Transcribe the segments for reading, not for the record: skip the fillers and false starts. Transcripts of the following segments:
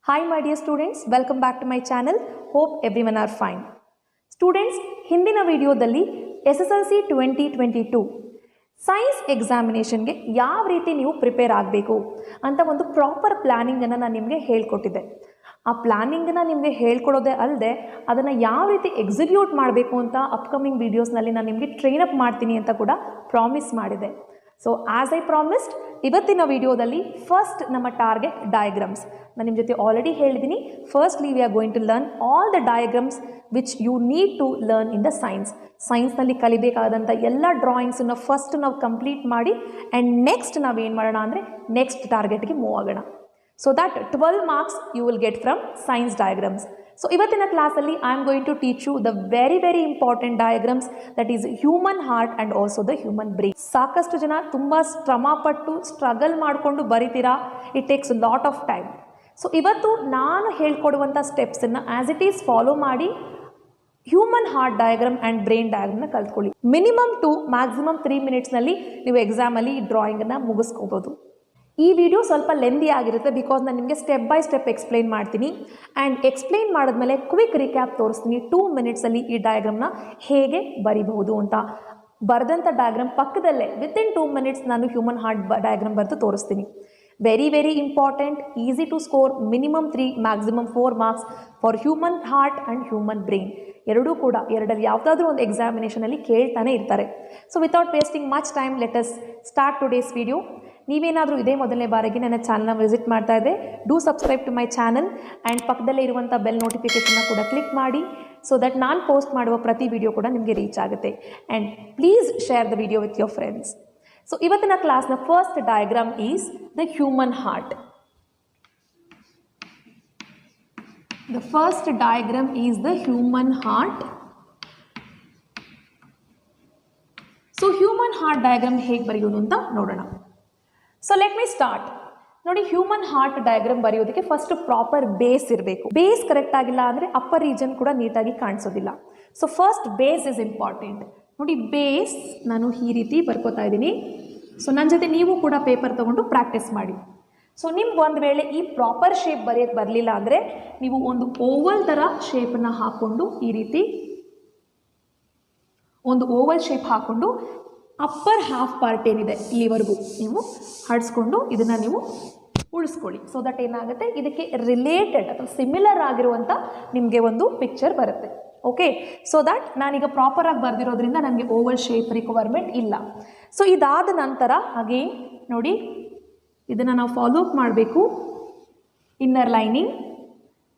Hi my dear students, welcome back to my channel. Hope everyone are fine. Students, ಹಿಂದಿನ ವಿಡಿಯೋದಲ್ಲಿ SSLC 2022 science ಎಕ್ಸಾಮಿನೇಷನ್ಗೆ ಯಾವ ರೀತಿ ನೀವು prepare ಆಗಬೇಕು ಅಂತ ಒಂದು ಪ್ರಾಪರ್ ಪ್ಲಾನಿಂಗನ್ನು ನಾನು ನಿಮಗೆ ಹೇಳ್ಕೊಟ್ಟಿದ್ದೆ. ಆ ಪ್ಲಾನಿಂಗನ್ನು ನಿಮಗೆ ಹೇಳ್ಕೊಡೋದೇ ಅಲ್ಲದೆ ಅದನ್ನು ಯಾವ ರೀತಿ ಎಕ್ಸಿಕ್ಯೂಟ್ ಮಾಡಬೇಕು ಅಂತ ಅಪ್ಕಮಿಂಗ್ ವೀಡಿಯೋಸ್ನಲ್ಲಿ ನಾನು ನಿಮಗೆ ಟ್ರೈನ್ ಅಪ್ ಮಾಡ್ತೀನಿ ಅಂತ ಕೂಡ ಪ್ರಾಮಿಸ್ ಮಾಡಿದೆ. ಸೊ ಆ್ಯಸ್ ಐ ಪ್ರಾಮಿಸ್ಡ್ ಇವತ್ತಿನ ವಿಡಿಯೋದಲ್ಲಿ ಫಸ್ಟ್ ನಮ್ಮ ಟಾರ್ಗೆಟ್ ಡಯಾಗ್ರಾಮ್ಸ್. ನಾನು ನಿಮ್ಮ ಜೊತೆ ಆಲ್ರೆಡಿ ಹೇಳಿದ್ದೀನಿ, firstly we are going to learn all the diagrams which you need to learn in the ಸೈನ್ಸ್ನಲ್ಲಿ ಕಲಿಬೇಕಾದಂಥ ಎಲ್ಲ ಡ್ರಾಯಿಂಗ್ಸನ್ನು ಫಸ್ಟ್ ನಾವು ಕಂಪ್ಲೀಟ್ ಮಾಡಿ ಆ್ಯಂಡ್ ನೆಕ್ಸ್ಟ್ ನಾವೇನು ಮಾಡೋಣ ಅಂದರೆ ನೆಕ್ಸ್ಟ್ ಟಾರ್ಗೆಟ್ಗೆ ಮೂವ್ ಆಗೋಣ. So that 12 marks you will get from science diagrams. So ಇವತ್ತಿನ ಕ್ಲಾಸಲ್ಲಿ I am going to teach you the very important diagrams, that is human heart and also the human brain. ಸಾಕಷ್ಟು ಜನ ತುಂಬ ಶ್ರಮಪಟ್ಟು struggle ಮಾಡಿಕೊಂಡು ಬರಿತೀರಾ, it takes lot of time. So ಇವತ್ತು ನಾನು ಹೇಳ್ಕೊಡುವಂಥ ಸ್ಟೆಪ್ಸನ್ನು ಆ್ಯಸ್ ಇಟ್ ಈಸ್ ಫಾಲೋ ಮಾಡಿ human heart diagram and brain ಡಯಾಗ್ರಾಮ್ನ ಕಲ್ತ್ಕೊಳ್ಳಿ. ಮಿನಿಮಮ್ 2 ಮ್ಯಾಕ್ಸಿಮಮ್ 3 ಮಿನಿಟ್ಸ್ನಲ್ಲಿ ನೀವು ಎಕ್ಸಾಮಲ್ಲಿ ಈ ಡ್ರಾಯಿಂಗನ್ನು ಮುಗಿಸ್ಕೋಬೋದು. ಈ ವಿಡಿಯೋ ಸ್ವಲ್ಪ ಲೆಂದಿ ಆಗಿರುತ್ತೆ ಬಿಕಾಸ್ ನಾನು ನಿಮಗೆ ಸ್ಟೆಪ್ ಬೈ ಸ್ಟೆಪ್ ಎಕ್ಸ್ಪ್ಲೈನ್ ಮಾಡ್ತೀನಿ ಆ್ಯಂಡ್ ಎಕ್ಸ್ಪ್ಲೈನ್ ಮಾಡಿದ್ಮೇಲೆ ಕ್ವಿಕ್ ರಿಕ್ಯಾಪ್ ತೋರಿಸ್ತೀನಿ 2 ಮಿನಿಟ್ಸಲ್ಲಿ ಈ ಡಯಾಗ್ರಾಮ್ನ ಹೇಗೆ ಬರಿಬಹುದು ಅಂತ. ಬರೆದಂಥ ಡಯಾಗ್ರಾಮ್ ಪಕ್ಕದಲ್ಲೇ ವಿತಿನ್ 2 ಮಿನಿಟ್ಸ್ ನಾನು ಹ್ಯೂಮನ್ ಹಾರ್ಟ್ ಡಯಾಗ್ರಾಮ್ ಬರೆದು ತೋರಿಸ್ತೀನಿ. Very important, easy to score, minimum 3 maximum 4 marks for human heart and human brain. ಎರಡೂ ಕೂಡ ಎರಡಲ್ಲಿ ಯಾವುದಾದ್ರೂ ಒಂದು ಎಕ್ಸಾಮಿನೇಷನಲ್ಲಿ ಕೇಳ್ತಾನೆ ಇರ್ತಾರೆ. So without wasting much time let us start today's video. ನೀವೇನಾದರೂ ಇದೇ ಮೊದಲನೇ ಬಾರಿಗೆ ನನ್ನ ಚಾನಲ್ನ ವಿಸಿಟ್ ಮಾಡ್ತಾ ಇದ್ದರೆ do subscribe to my channel and ಪಕ್ಕದಲ್ಲೇ ಇರುವಂಥ ಬೆಲ್ ನೋಟಿಫಿಕೇಷನ್ನ ಕೂಡ ಕ್ಲಿಕ್ ಮಾಡಿ ಸೊ ದಟ್ ನಾನು ಪೋಸ್ಟ್ ಮಾಡುವ ಪ್ರತಿ ವಿಡಿಯೋ ಕೂಡ ನಿಮಗೆ ರೀಚ್ ಆಗುತ್ತೆ. And please share the video with your friends. So ಇವತ್ತಿನ ಕ್ಲಾಸ್ನ first diagram is the human heart. The first diagram is the human heart. So human heart diagram ಹೇಗೆ ಬರೆಯೋದು ಅಂತ ನೋಡೋಣ. So let me start. ನೋಡಿ, human heart diagram ಬರೆಯೋದಕ್ಕೆ first proper base ಇರಬೇಕು. Base correct ಆಗಿಲ್ಲ ಅಂದರೆ ಅಪ್ಪರ್ ರೀಜನ್ ಕೂಡ ನೀಟಾಗಿ ಕಾಣಿಸೋದಿಲ್ಲ. So first base is important. ನೋಡಿ, ಬೇಸ್ ನಾನು ಈ ರೀತಿ ಬರ್ಕೋತಾ ಇದ್ದೀನಿ. ಸೊ ನನ್ನ ಜೊತೆ ನೀವು ಕೂಡ ಪೇಪರ್ ತೊಗೊಂಡು ಪ್ರಾಕ್ಟೀಸ್ ಮಾಡಿ. ಸೊ ನಿಮ್ಗೆ ಒಂದು ವೇಳೆ ಈ ಪ್ರಾಪರ್ ಶೇಪ್ ಬರೆಯೋಕ್ಕೆ ಬರಲಿಲ್ಲ ಅಂದರೆ ನೀವು ಒಂದು ಓವಲ್ ಥರ ಶೇಪನ್ನು ಹಾಕ್ಕೊಂಡು ಈ ರೀತಿ ಒಂದು ಓವಲ್ ಶೇಪ್ ಹಾಕ್ಕೊಂಡು ಅಪ್ಪರ್ ಹಾಫ್ ಪಾರ್ಟ್ ಏನಿದೆ ಇಲ್ಲಿವರೆಗೂ ನೀವು ಹಡಿಸ್ಕೊಂಡು ಇದನ್ನು ನೀವು ಉಳಿಸ್ಕೊಳ್ಳಿ. ಸೊ ದಟ್ ಏನಾಗುತ್ತೆ, ಇದಕ್ಕೆ ರಿಲೇಟೆಡ್ ಅಥವಾ ಸಿಮಿಲರ್ ಆಗಿರುವಂಥ ನಿಮಗೆ ಒಂದು ಪಿಕ್ಚರ್ ಬರುತ್ತೆ. ಓಕೆ, ಸೊ ದಟ್ ನಾನೀಗ ಪ್ರಾಪರಾಗಿ ಬರೆದಿರೋದ್ರಿಂದ ನನಗೆ ಓವಲ್ ಶೇಪ್ ರಿಕ್ವೈರ್ಮೆಂಟ್ ಇಲ್ಲ. ಸೊ ಇದಾದ ನಂತರ ಅಗೇನ್ ನೋಡಿ, ಇದನ್ನು ನಾವು ಫಾಲೋ ಅಪ್ ಮಾಡಬೇಕು. ಇನ್ನರ್ ಲೈನಿಂಗ್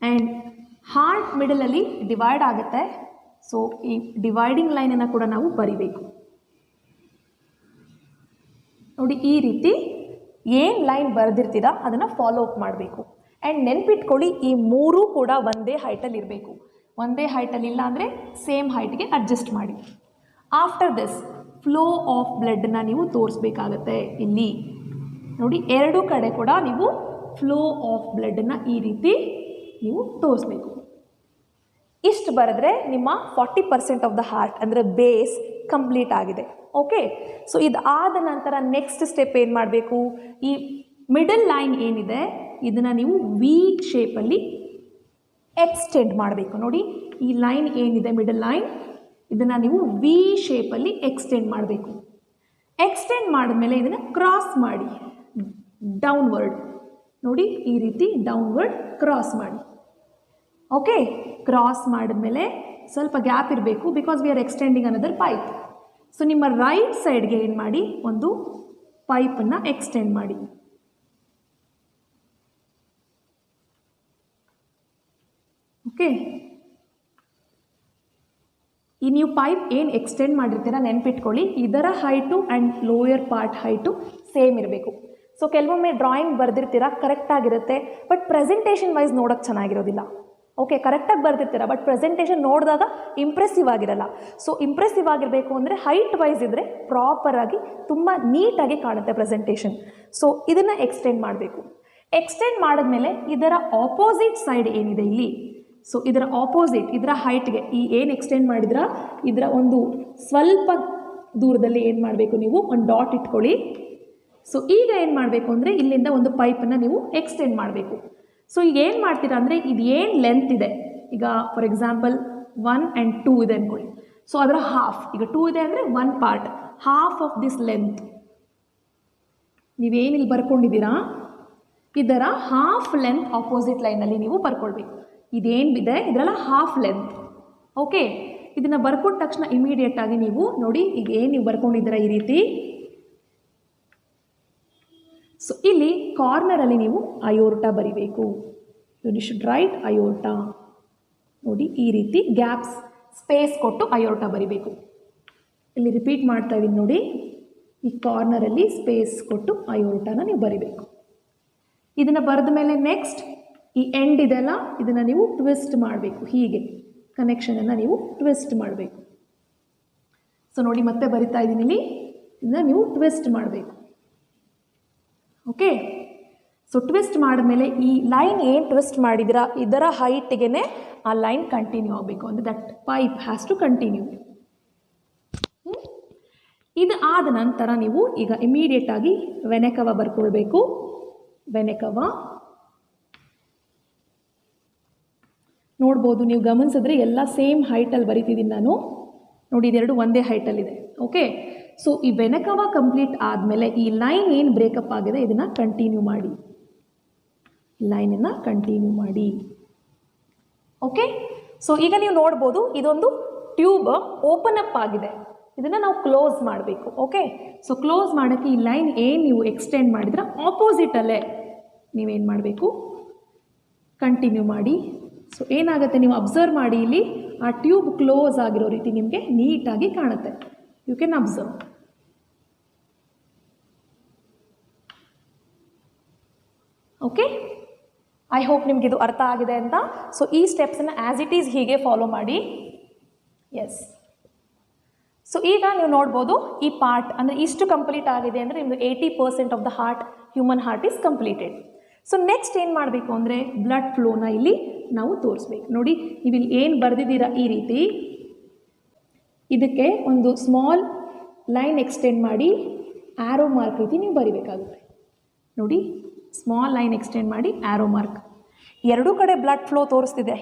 ಆ್ಯಂಡ್ ಹಾರ್ಟ್ ಮಿಡಲಲ್ಲಿ ಡಿವೈಡ್ ಆಗುತ್ತೆ. ಸೊ ಈ ಡಿವೈಡಿಂಗ್ ಲೈನನ್ನು ಕೂಡ ನಾವು ಬರಿಬೇಕು. ನೋಡಿ, ಈ ರೀತಿ ಏನು ಲೈನ್ ಬರೆದಿರ್ತೀರಾ ಅದನ್ನು ಫಾಲೋ ಅಪ್ ಮಾಡಬೇಕು. ಆ್ಯಂಡ್ ನೆನ್ಪಿಟ್ಕೊಳ್ಳಿ, ಈ ಮೂರೂ ಕೂಡ ಒಂದೇ ಹೈಟಲ್ಲಿ ಇರಬೇಕು. ಒಂದೇ ಹೈಟಲ್ಲಿ ಇಲ್ಲ ಅಂದರೆ ಸೇಮ್ ಹೈಟ್ಗೆ ಅಡ್ಜಸ್ಟ್ ಮಾಡಿ. ಆಫ್ಟರ್ ದಿಸ್ ಫ್ಲೋ ಆಫ್ ಬ್ಲಡ್ನ ನೀವು ತೋರಿಸ್ಬೇಕಾಗತ್ತೆ. ಇಲ್ಲಿ ನೋಡಿ, ಎರಡೂ ಕಡೆ ಕೂಡ ನೀವು ಫ್ಲೋ ಆಫ್ ಬ್ಲಡ್ಡನ್ನು ಈ ರೀತಿ ನೀವು ತೋರಿಸ್ಬೇಕು. ಇಷ್ಟು ಬರೆದ್ರೆ ನಿಮ್ಮ 40% ಆಫ್ ದ ಹಾರ್ಟ್ ಅಂದರೆ ಬೇಸ್ ಕಂಪ್ಲೀಟ್ ಆಗಿದೆ. ಓಕೆ, ಸೊ ಇದಾದ ನಂತರ ನೆಕ್ಸ್ಟ್ ಸ್ಟೆಪ್ ಏನು ಮಾಡಬೇಕು, ಈ ಮಿಡಲ್ ಲೈನ್ ಏನಿದೆ ಇದನ್ನು ನೀವು ವಿ ಶೇಪಲ್ಲಿ ಎಕ್ಸ್ಟೆಂಡ್ ಮಾಡಬೇಕು. ನೋಡಿ, ಈ ಲೈನ್ ಏನಿದೆ ಮಿಡಲ್ ಲೈನ್, ಇದನ್ನು ನೀವು ವಿ ಶೇಪಲ್ಲಿ ಎಕ್ಸ್ಟೆಂಡ್ ಮಾಡಬೇಕು. ಎಕ್ಸ್ಟೆಂಡ್ ಮಾಡಿದ್ಮೇಲೆ ಇದನ್ನು ಕ್ರಾಸ್ ಮಾಡಿ ಡೌನ್ವರ್ಡ್. ನೋಡಿ, ಈ ರೀತಿ ಡೌನ್ವರ್ಡ್ ಕ್ರಾಸ್ ಮಾಡಿ. ಓಕೆ, ಕ್ರಾಸ್ ಮಾಡಿದ್ಮೇಲೆ ಸ್ವಲ್ಪ ಗ್ಯಾಪ್ ಇರಬೇಕು because we are extending another pipe. So ನಿಮ್ಮ ರೈಟ್ ಸೈಡ್ಗೆ ಏನು ಮಾಡಿ, ಒಂದು ಪೈಪನ್ನು ಎಕ್ಸ್ಟೆಂಡ್ ಮಾಡಿ. ಓಕೆ, ಈ ನೀವು ಪೈಪ್ ಏನು ಎಕ್ಸ್ಟೆಂಡ್ ಮಾಡಿರ್ತೀರ ನೆನ್ಪಿಟ್ಕೊಳ್ಳಿ, ಇದರ height and lower part height same ಇರಬೇಕು. ಸೊ ಕೆಲವೊಮ್ಮೆ ಡ್ರಾಯಿಂಗ್ ಬರೆದಿರ್ತೀರ ಕರೆಕ್ಟಾಗಿರುತ್ತೆ, ಬಟ್ ಪ್ರೆಸೆಂಟೇಷನ್ ವೈಸ್ ನೋಡೋಕ್ಕೆ ಚೆನ್ನಾಗಿರೋದಿಲ್ಲ. ಓಕೆ, ಕರೆಕ್ಟಾಗಿ ಬರೆದಿರ್ತೀರ ಬಟ್ ಪ್ರೆಸೆಂಟೇಷನ್ ನೋಡಿದಾಗ ಇಂಪ್ರೆಸಿವ್ ಆಗಿರಲ್ಲ. ಸೊ ಇಂಪ್ರೆಸಿವ್ ಆಗಿರಬೇಕು ಅಂದರೆ ಹೈಟ್ ವೈಸ್ ಇದ್ದರೆ ಪ್ರಾಪರಾಗಿ ತುಂಬ ನೀಟಾಗಿ ಕಾಣುತ್ತೆ ಪ್ರೆಸೆಂಟೇಷನ್. ಸೊ ಇದನ್ನು ಎಕ್ಸ್ಟೆಂಡ್ ಮಾಡಬೇಕು. ಎಕ್ಸ್ಟೆಂಡ್ ಮಾಡಿದ್ಮೇಲೆ ಇದರ ಆಪೋಸಿಟ್ ಸೈಡ್ ಏನಿದೆ ಇಲ್ಲಿ, ಸೊ ಇದರ ಆಪೋಸಿಟ್ ಇದರ ಹೈಟ್ಗೆ ಈ ಏನು ಎಕ್ಸ್ಟೆಂಡ್ ಮಾಡಿದ್ರ ಇದರ ಒಂದು ಸ್ವಲ್ಪ ದೂರದಲ್ಲಿ ಏನು ಮಾಡಬೇಕು, ನೀವು ಒಂದು ಡಾಟ್ ಇಟ್ಕೊಳ್ಳಿ. ಸೊ ಈಗ ಏನು ಮಾಡಬೇಕು ಅಂದರೆ ಇಲ್ಲಿಂದ ಒಂದು ಪೈಪನ್ನು ನೀವು ಎಕ್ಸ್ಟೆಂಡ್ ಮಾಡಬೇಕು. ಸೊ ಈಗ ಏನು ಮಾಡ್ತೀರಾ ಅಂದರೆ ಇದು ಏನು ಲೆಂತ್ ಇದೆ, ಈಗ ಫಾರ್ ಎಕ್ಸಾಂಪಲ್ 1 and 2 ಇದೆ ಅಂದ್ಕೊಳ್ಳಿ. ಸೊ ಅದರ ಹಾಫ್, ಈಗ 2 ಇದೆ ಅಂದರೆ 1 part, half of this length ನೀವೇನಿಲ್ಲಿ ಬರ್ಕೊಂಡಿದ್ದೀರಾ ಇದರ ಹಾಫ್ ಲೆಂತ್ ಆಪೋಸಿಟ್ ಲೈನಲ್ಲಿ ನೀವು ಬರ್ಕೊಳ್ಬೇಕು. ಇದೇನಿದೆ ಇದರಲ್ಲ ಹಾಫ್ ಲೆಂತ್. ಓಕೆ, ಇದನ್ನು ಬರ್ಕೊಂಡ ತಕ್ಷಣ ಇಮಿಡಿಯೇಟಾಗಿ ನೀವು ನೋಡಿ ಈಗ ಏನು ನೀವು ಬರ್ಕೊಂಡಿದ್ದೀರಾ ಈ ರೀತಿ. ಸೊ ಇಲ್ಲಿ ಕಾರ್ನರಲ್ಲಿ ನೀವು ಅಯೋರ್ಟಾ ಬರಿಬೇಕು. You should write aorta. ನೋಡಿ ಈ ರೀತಿ ಗ್ಯಾಪ್ಸ್ ಸ್ಪೇಸ್ ಕೊಟ್ಟು ಅಯೋರ್ಟಾ ಬರಿಬೇಕು. ಇಲ್ಲಿ ರಿಪೀಟ್ ಮಾಡ್ತಾ ಇದ್ದೀನಿ ನೋಡಿ, ಈ ಕಾರ್ನರಲ್ಲಿ ಸ್ಪೇಸ್ ಕೊಟ್ಟು ಅಯೋರ್ಟಾನ ನೀವು ಬರಿಬೇಕು. ಇದನ್ನು ಬರೆದ ಮೇಲೆ ನೆಕ್ಸ್ಟ್ ಈ ಎಂಡ್ ಇದೆಲ್ಲ ಇದನ್ನು ನೀವು ಟ್ವಿಸ್ಟ್ ಮಾಡಬೇಕು. ಹೀಗೆ ಕನೆಕ್ಷನನ್ನು ನೀವು ಟ್ವಿಸ್ಟ್ ಮಾಡಬೇಕು. ಸೊ ನೋಡಿ ಮತ್ತೆ ಬರಿತಾ ಇದ್ದೀನಿ ಇಲ್ಲಿ, ಇದನ್ನು ನೀವು ಟ್ವಿಸ್ಟ್ ಮಾಡಬೇಕು. ಓಕೆ, ಸೊ ಟ್ವಿಸ್ಟ್ ಮಾಡಿದ್ಮೇಲೆ ಈ ಲೈನ್ ಏನು ಟ್ವಿಸ್ಟ್ ಮಾಡಿದಿರಾ ಇದರ ಹೈಟ್ಗೆ ಆ ಲೈನ್ ಕಂಟಿನ್ಯೂ ಆಗಬೇಕು. ಅಂದರೆ that pipe has to continue. ಇದು ಆದ ನಂತರ ನೀವು ಈಗ ಇಮಿಡಿಯೇಟಾಗಿ ವೆನೆಕವ ಬರ್ಕೊಳ್ಬೇಕು. ವೆನೆಕವ ನೋಡ್ಬೋದು, ನೀವು ಗಮನಿಸಿದ್ರೆ ಎಲ್ಲ ಸೇಮ್ ಹೈಟಲ್ಲಿ ಬರಿತಿದ್ದೀನಿ ನಾನು. ನೋಡಿ ಇದೆರಡು ಒಂದೇ ಹೈಟಲ್ಲಿದೆ. ಓಕೆ, ಸೊ ಈ ವೆನೆಕವ ಕಂಪ್ಲೀಟ್ ಆದಮೇಲೆ ಈ ಲೈನ್ ಏನು ಬ್ರೇಕಪ್ ಆಗಿದೆ ಇದನ್ನು ಕಂಟಿನ್ಯೂ ಮಾಡಿ. ಲೈನನ್ನು ಕಂಟಿನ್ಯೂ ಮಾಡಿ. ಓಕೆ, ಸೊ ಈಗ ನೀವು ನೋಡ್ಬೋದು ಇದೊಂದು ಟ್ಯೂಬ್ ಓಪನ್ ಅಪ್ ಆಗಿದೆ, ಇದನ್ನು ನಾವು ಕ್ಲೋಸ್ ಮಾಡಬೇಕು. ಓಕೆ, ಸೊ ಕ್ಲೋಸ್ ಮಾಡೋಕ್ಕೆ ಈ ಲೈನ್ ಏನು ನೀವು ಎಕ್ಸ್ಟೆಂಡ್ ಮಾಡಿದ್ರೆ ಆಪೋಸಿಟಲ್ಲೇ ನೀವೇನು ಮಾಡಬೇಕು, ಕಂಟಿನ್ಯೂ ಮಾಡಿ. ಸೊ ಏನಾಗುತ್ತೆ ನೀವು ಅಬ್ಸರ್ವ್ ಮಾಡಿ, ಇಲ್ಲಿ ಆ ಟ್ಯೂಬ್ ಕ್ಲೋಸ್ ಆಗಿರೋ ರೀತಿ ನಿಮಗೆ ನೀಟಾಗಿ ಕಾಣುತ್ತೆ. You can observe. Okay, I hope ನಿಮ್ಗೆ ಇದು ಅರ್ಥ ಆಗಿದೆ ಅಂತ. ಸೊ ಈ ಸ್ಟೆಪ್ಸನ್ನು ಆ್ಯಸ್ ಇಟ್ ಈಸ್ ಹೀಗೆ ಫಾಲೋ ಮಾಡಿ. ಎಸ್, ಸೊ ಈಗ ನೀವು ನೋಡ್ಬೋದು ಈ ಪಾರ್ಟ್ ಅಂದರೆ ಇಷ್ಟು ಕಂಪ್ಲೀಟ್ ಆಗಿದೆ ಅಂದರೆ ನಿಮ್ಮದು 80% of the heart, human heart is completed. So next ಏನು ಮಾಡಬೇಕು ಅಂದರೆ ಬ್ಲಡ್ ಫ್ಲೋನ ಇಲ್ಲಿ ನಾವು ತೋರಿಸ್ಬೇಕು. ನೋಡಿ ನೀವು ಇಲ್ಲಿ ಏನು ಬರೆದಿದ್ದೀರಾ ಈ ರೀತಿ, ಇದಕ್ಕೆ ಒಂದು ಸ್ಮಾಲ್ ಲೈನ್ ಎಕ್ಸ್ಟೆಂಡ್ ಮಾಡಿ ಆ್ಯರೋ ಮಾರ್ಕ್ ರೀತಿ ನೀವು ಬರಿಬೇಕಾಗುತ್ತೆ. ನೋಡಿ ಸ್ಮಾಲ್ ಲೈನ್ ಎಕ್ಸ್ಟೆಂಡ್ ಮಾಡಿ ಆ್ಯರೋ ಮಾರ್ಕ್. ಎರಡೂ ಕಡೆ ಬ್ಲಡ್ ಫ್ಲೋ ತೋರಿಸ್ತಿದೆ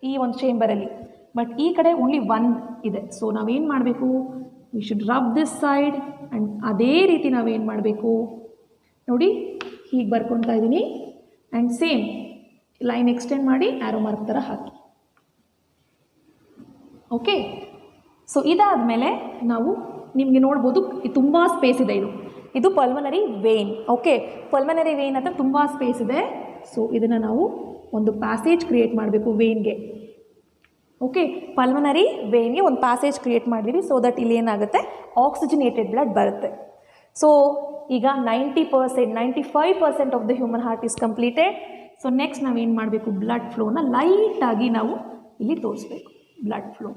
ಈ ಒಂದು ಚೇಂಬರಲ್ಲಿ, ಬಟ್ ಈ ಕಡೆ ಓನ್ಲಿ 1 ಇದೆ. ಸೊ ನಾವೇನು ಮಾಡಬೇಕು, we should rub this side and ಅದೇ ರೀತಿ ನಾವೇನು ಮಾಡಬೇಕು ನೋಡಿ ಹೀಗೆ ಬರ್ಕೊತಾ ಇದ್ದೀನಿ ಆ್ಯಂಡ್ ಸೇಮ್ ಲೈನ್ ಎಕ್ಸ್ಟೆಂಡ್ ಮಾಡಿ ಆ್ಯರೋ ಮಾರ್ಕ್ ಥರ ಹಾಕಿ. ಓಕೆ, ಸೊ ಇದಾದಮೇಲೆ ನಾವು ನಿಮಗೆ ನೋಡ್ಬೋದು ತುಂಬ ಸ್ಪೇಸ್ ಇದೆ. ಇದು pulmonary vein. Okay, pulmonary vein ಅಂತ ತುಂಬ ಸ್ಪೇಸ್ ಇದೆ. ಸೊ ಇದನ್ನು ನಾವು ಒಂದು ಪ್ಯಾಸೇಜ್ ಕ್ರಿಯೇಟ್ ಮಾಡಬೇಕು ವೇನ್ಗೆ. ಓಕೆ, ಪಲ್ಮನರಿ ವೇನ್ಗೆ ಒಂದು ಪ್ಯಾಸೇಜ್ ಕ್ರಿಯೇಟ್ ಮಾಡಿದ್ದೀವಿ ಸೊ ದಟ್ ಇಲ್ಲಿ ಏನಾಗುತ್ತೆ ಆಕ್ಸಿಜನೇಟೆಡ್ ಬ್ಲಡ್ ಬರುತ್ತೆ. ಸೊ ಈಗ 90%, 95% of the human heart is completed. So next ನಾವೇನು ಮಾಡಬೇಕು, ಬ್ಲಡ್ ಫ್ಲೋನ ಲೈಟಾಗಿ ನಾವು ಇಲ್ಲಿ ತೋರಿಸ್ಬೇಕು. Blood flow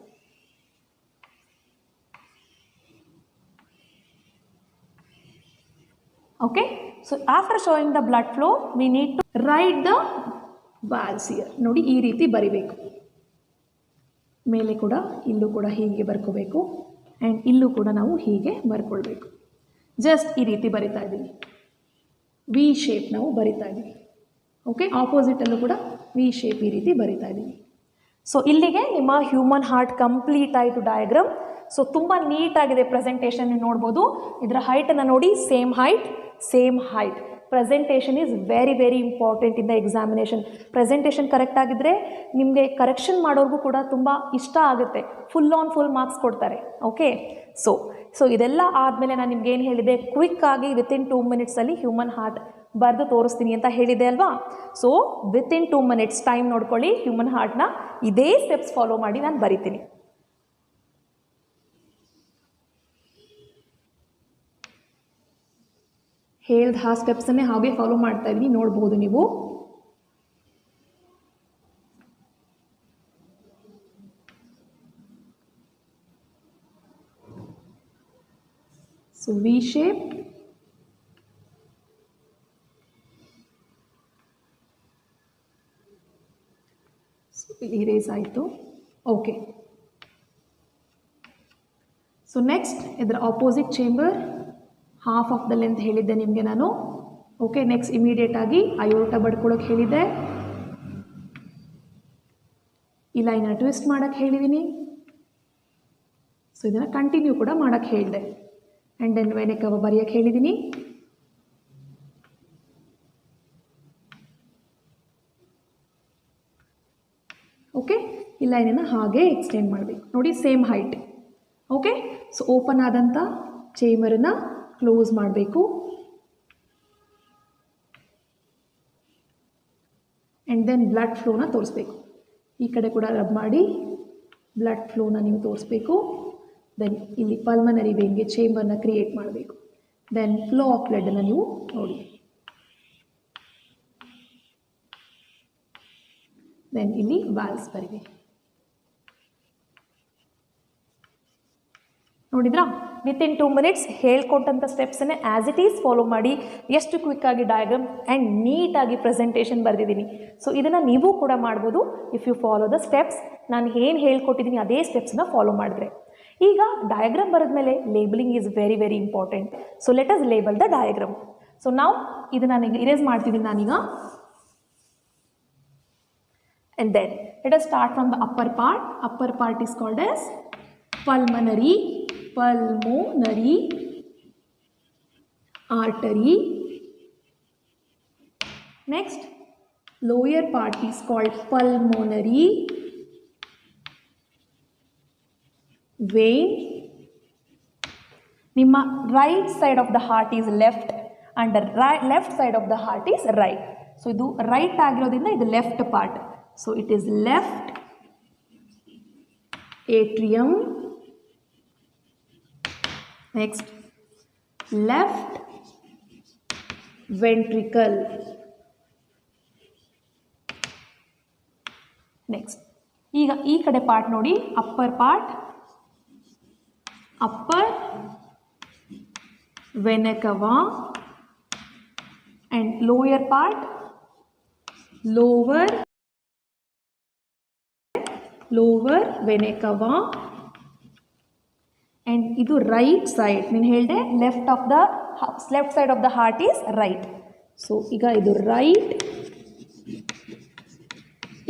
okay. So after showing the blood flow we need to write the walls here. ನೋಡಿ ಈ ರೀತಿ ಬರಿಬೇಕು. ಮೇಲೆ ಕೂಡ ಇಲ್ಲೂ ಕೂಡ ಹೀಗೆ ಬರ್ಕೋಬೇಕು ಆ್ಯಂಡ್ ಇಲ್ಲೂ ಕೂಡ ನಾವು ಹೀಗೆ ಬರ್ಕೊಳ್ಬೇಕು. ಜಸ್ಟ್ ಈ ರೀತಿ ಬರಿತಾ ಇದ್ದೀವಿ, ವಿ ಶೇಪ್ ನಾವು ಬರಿತಾ ಇದ್ದೀವಿ. ಓಕೆ, ಆಪೋಸಿಟಲ್ಲೂ ಕೂಡ ವಿ ಶೇಪ್ ಈ ರೀತಿ ಬರಿತಾ ಇದ್ದೀವಿ. ಸೊ ಇಲ್ಲಿಗೆ ನಿಮ್ಮ ಹ್ಯೂಮನ್ ಹಾರ್ಟ್ ಕಂಪ್ಲೀಟ್ ಆಯಿತು ಡಯಾಗ್ರಾಮ್. ಸೊ ತುಂಬ ನೀಟಾಗಿದೆ ಪ್ರೆಸೆಂಟೇಷನ್. ನೀವು ನೋಡ್ಬೋದು ಇದರ ಹೈಟನ್ನು ನೋಡಿ, same height. Presentation is very very important in the examination. Presentation correct ಆಗಿದ್ದರೆ ನಿಮಗೆ ಕರೆಕ್ಷನ್ ಮಾಡೋರ್ಗೂ ಕೂಡ ತುಂಬ ಇಷ್ಟ ಆಗುತ್ತೆ. ಫುಲ್ ಆನ್ ಫುಲ್ ಮಾರ್ಕ್ಸ್ ಕೊಡ್ತಾರೆ. ಓಕೆ, ಸೊ ಇದೆಲ್ಲ ಆದಮೇಲೆ ನಾನು ನಿಮ್ಗೆ ಏನು ಹೇಳಿದೆ, ಕ್ವಿಕ್ಕಾಗಿ ವಿತಿನ್ 2 ಮಿನಿಟ್ಸಲ್ಲಿ ಹ್ಯೂಮನ್ ಹಾರ್ಟ್ ಬರೆದು ತೋರಿಸ್ತೀನಿ ಅಂತ ಹೇಳಿದೆ ಅಲ್ವಾ. ಸೊ ವಿತಿನ್ 2 ಮಿನಿಟ್ಸ್ ಟೈಮ್ ನೋಡ್ಕೊಳ್ಳಿ. ಹ್ಯೂಮನ್ ಹಾರ್ಟ್ನ ಇದೇ ಸ್ಟೆಪ್ಸ್ ಫಾಲೋ ಮಾಡಿ ನಾನು ಬರಿತೀನಿ. ಹೇಳ್ದ ಆ ಸ್ಟೆಪ್ಸನ್ನೇ ಹಾಗೆ ಫಾಲೋ ಮಾಡ್ತಾ ಇದ್ದೀನಿ, ನೋಡ್ಬೋದು ನೀವು. ಸೊ ವಿ ಶೇಪ್, ಇರೇಸ್ ಆಯಿತು. ಓಕೆ, ಸೊ ನೆಕ್ಸ್ಟ್ ಇದರ opposite chamber half of the length ಹೇಳಿದ್ದೆ ನಿಮಗೆ ನಾನು. ಓಕೆ, ನೆಕ್ಸ್ಟ್ ಇಮಿಡಿಯೇಟಾಗಿ ಅಯೋರ್ಟ ಬಡ್ಕೊಳ್ಳೋಕೆ ಹೇಳಿದ್ದೆ. ಈ ಲೈನನ್ನು ಟ್ವಿಸ್ಟ್ ಮಾಡೋಕ್ಕೆ ಹೇಳಿದ್ದೀನಿ. ಸೊ ಇದನ್ನು ಕಂಟಿನ್ಯೂ ಕೂಡ ಮಾಡೋಕ್ಕೆ ಹೇಳಿದೆ. ಆ್ಯಂಡ್ ದೆನ್ ವೆನೆ ಕವ ಬರೆಯೋಕ್ಕೆ ಹೇಳಿದ್ದೀನಿ. ಓಕೆ, ಈ ಲೈನನ್ನು ಹಾಗೆ ಎಕ್ಸ್ಟೆಂಡ್ ಮಾಡಬೇಕು. ನೋಡಿ same height. Okay, so open ಆದಂಥ ಚೇಂಬರನ್ನು ಕ್ಲೋಸ್ ಮಾಡಬೇಕು. ಆ್ಯಂಡ್ ದೆನ್ ಬ್ಲಡ್ ಫ್ಲೋನ ತೋರಿಸ್ಬೇಕು. ಈ ಕಡೆ ಕೂಡ ರಬ್ ಮಾಡಿ ಬ್ಲಡ್ ಫ್ಲೋನ ನೀವು ತೋರಿಸ್ಬೇಕು. ದೆನ್ ಇಲ್ಲಿ ಪಲ್ಮನರಿ ವೇನ್ಗೆ ಚೇಂಬರ್ನ ಕ್ರಿಯೇಟ್ ಮಾಡಬೇಕು. ದೆನ್ ಫ್ಲೋ ಆಫ್ ಬ್ಲಡ್ಡನ್ನು ನೀವು ನೋಡಿ. ದೆನ್ ಇಲ್ಲಿ ವಾಲ್ಸ್ ಬರಿವೆ. ನೋಡಿದ್ರಾ, ವಿತಿನ್ 2 minutes ಹೇಳ್ಕೊಟ್ಟಂಥ ಸ್ಟೆಪ್ಸನ್ನೇ ಆ್ಯಸ್ ಇಟ್ ಈಸ್ ಫಾಲೋ ಮಾಡಿ ಎಷ್ಟು ಕ್ವಿಕ್ಕಾಗಿ ಡಯಾಗ್ರಾಮ್ ಆ್ಯಂಡ್ ನೀಟಾಗಿ ಪ್ರೆಸೆಂಟೇಷನ್ ಬರೆದಿದ್ದೀನಿ. ಸೊ ಇದನ್ನು ನೀವು ಕೂಡ ಮಾಡ್ಬೋದು if you follow the steps. ನಾನು ಏನು ಹೇಳ್ಕೊಟ್ಟಿದ್ದೀನಿ ಅದೇ ಸ್ಟೆಪ್ಸನ್ನ ಫಾಲೋ ಮಾಡಿದ್ರೆ. ಈಗ ಡಯಾಗ್ರಾಮ್ ಬರೆದ್ಮೇಲೆ labelling is very very important. So let us label the diagram. So ನಾವು ಇದನ್ನು ನಾನೀಗ ಇರೇಸ್ ಮಾಡ್ತಿದ್ದೀನಿ ನಾನೀಗ. And then let us start from the upper part. Upper part is called as pulmonary artery. Next, lower part is called pulmonary vein. ನಿಮ್ಮ right side of the heart is left and the left side of the heart is right. So ಇದು right ಆಗಿರೋದ್ರಿಂದ ಇದು left part. So it is left atrium. Next, left ventricle. Next, ಈಗ ಈ ಕಡೆ part ನೋಡಿ. Upper part, upper vena cava, and lower part, lower vena cava. And ಇದು right side. ನೀನು ಹೇಳಿದೆ left side of the heart is right. So ಈಗ ಇದು right